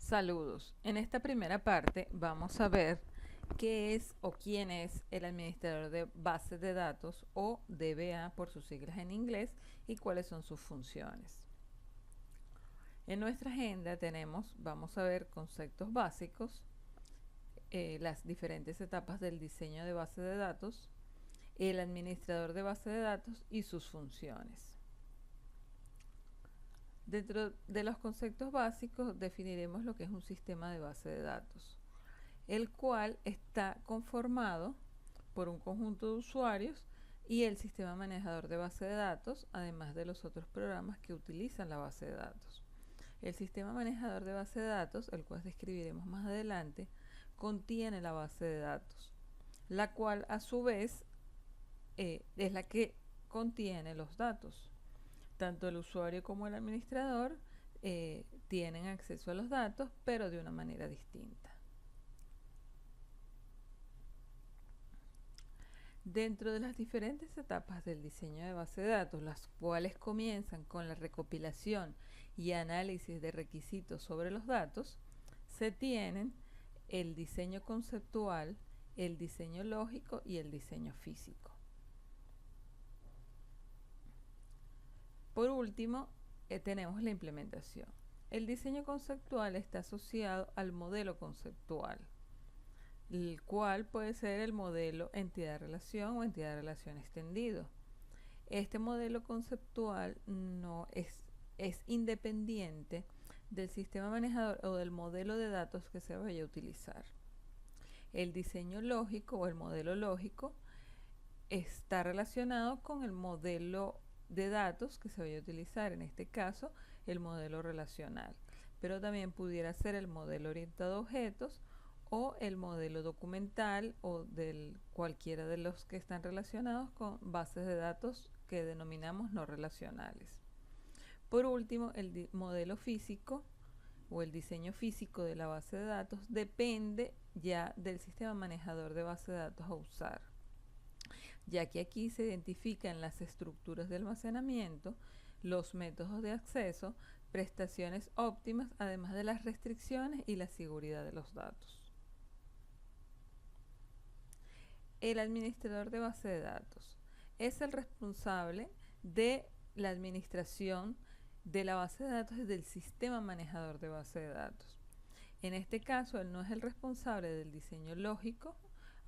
Saludos. En esta primera parte vamos a ver qué es o quién es el administrador de bases de datos o DBA por sus siglas en inglés y cuáles son sus funciones. En nuestra agenda vamos a ver conceptos básicos, las diferentes etapas del diseño de base de datos, el administrador de base de datos y sus funciones. Dentro de los conceptos básicos definiremos lo que es un sistema de base de datos, el cual está conformado por un conjunto de usuarios y el sistema manejador de base de datos, además de los otros programas que utilizan la base de datos. El sistema manejador de base de datos, el cual describiremos más adelante, contiene la base de datos, la cual a su vez es la que contiene los datos. Tanto el usuario como el administrador tienen acceso a los datos, pero de una manera distinta. Dentro de las diferentes etapas del diseño de base de datos, las cuales comienzan con la recopilación y análisis de requisitos sobre los datos, se tienen el diseño conceptual, el diseño lógico y el diseño físico. Por último, tenemos la implementación. El diseño conceptual está asociado al modelo conceptual, el cual puede ser el modelo entidad-relación o entidad-relación extendido. Este modelo conceptual no es independiente del sistema manejador o del modelo de datos que se vaya a utilizar. El diseño lógico o el modelo lógico está relacionado con el modelo de datos que se vaya a utilizar, en este caso el modelo relacional, pero también pudiera ser el modelo orientado a objetos o el modelo documental o del cualquiera de los que están relacionados con bases de datos que denominamos no relacionales. Por último, el modelo físico o el diseño físico de la base de datos depende ya del sistema manejador de base de datos a usar, ya que aquí se identifican las estructuras de almacenamiento, los métodos de acceso, prestaciones óptimas, además de las restricciones y la seguridad de los datos. El administrador de base de datos es el responsable de la administración de la base de datos y del sistema manejador de base de datos. En este caso, él no es el responsable del diseño lógico,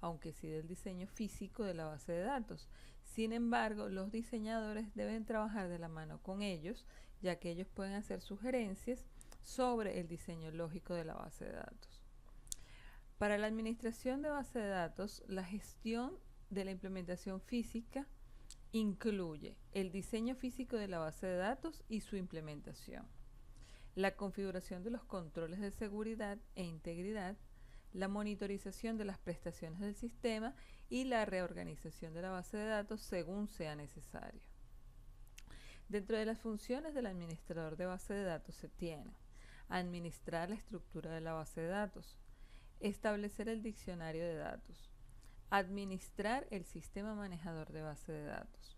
aunque sí del diseño físico de la base de datos. Sin embargo, los diseñadores deben trabajar de la mano con ellos, ya que ellos pueden hacer sugerencias sobre el diseño lógico de la base de datos. Para la administración de base de datos, la gestión de la implementación física incluye el diseño físico de la base de datos y su implementación, la configuración de los controles de seguridad e integridad, la monitorización de las prestaciones del sistema y la reorganización de la base de datos según sea necesario. Dentro de las funciones del administrador de base de datos se tiene administrar la estructura de la base de datos, establecer el diccionario de datos, administrar el sistema manejador de base de datos,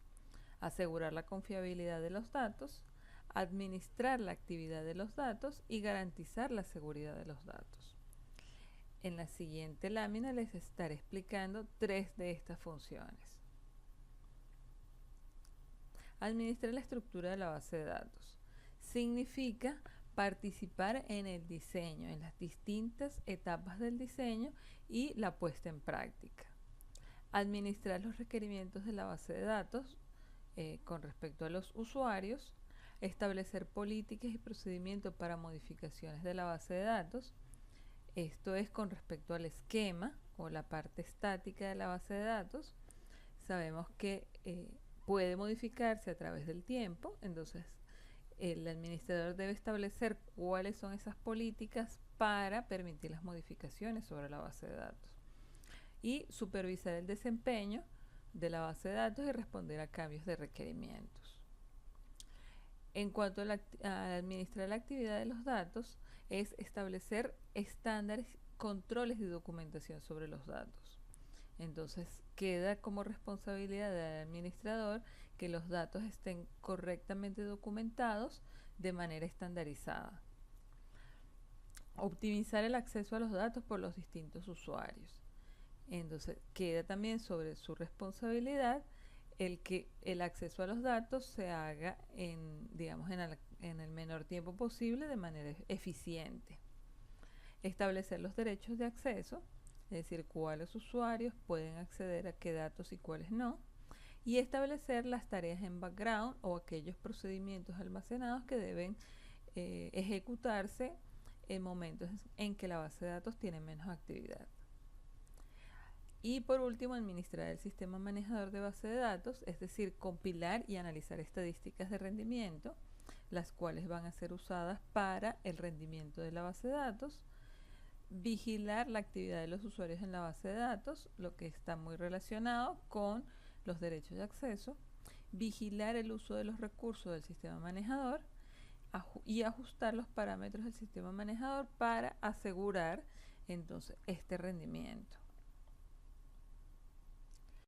asegurar la confiabilidad de los datos, administrar la actividad de los datos y garantizar la seguridad de los datos. En la siguiente lámina les estaré explicando 3 de estas funciones. Administrar la estructura de la base de datos significa participar en el diseño, en las distintas etapas del diseño y la puesta en práctica. Administrar los requerimientos de la base de datos con respecto a los usuarios, establecer políticas y procedimientos para modificaciones de la base de datos. Esto es con respecto al esquema o la parte estática de la base de datos. Sabemos que puede modificarse a través del tiempo, entonces el administrador debe establecer cuáles son esas políticas para permitir las modificaciones sobre la base de datos y supervisar el desempeño de la base de datos y responder a cambios de requerimientos. En cuanto a administrar la actividad de los datos, es establecer estándares, controles y documentación sobre los datos. Entonces queda como responsabilidad del administrador que los datos estén correctamente documentados de manera estandarizada. optimizar el acceso a los datos por los distintos usuarios. Entonces, queda también sobre su responsabilidad el que el acceso a los datos se haga en el menor tiempo posible de manera eficiente. Establecer los derechos de acceso, es decir, cuáles usuarios pueden acceder a qué datos y cuáles no, y establecer las tareas en background o aquellos procedimientos almacenados que deben ejecutarse en momentos en que la base de datos tiene menos actividad. Y por último, administrar el sistema manejador de base de datos, es decir, compilar y analizar estadísticas de rendimiento, las cuales van a ser usadas para el rendimiento de la base de datos, vigilar la actividad de los usuarios en la base de datos, lo que está muy relacionado con los derechos de acceso, vigilar el uso de los recursos del sistema manejador y ajustar los parámetros del sistema manejador para asegurar entonces este rendimiento.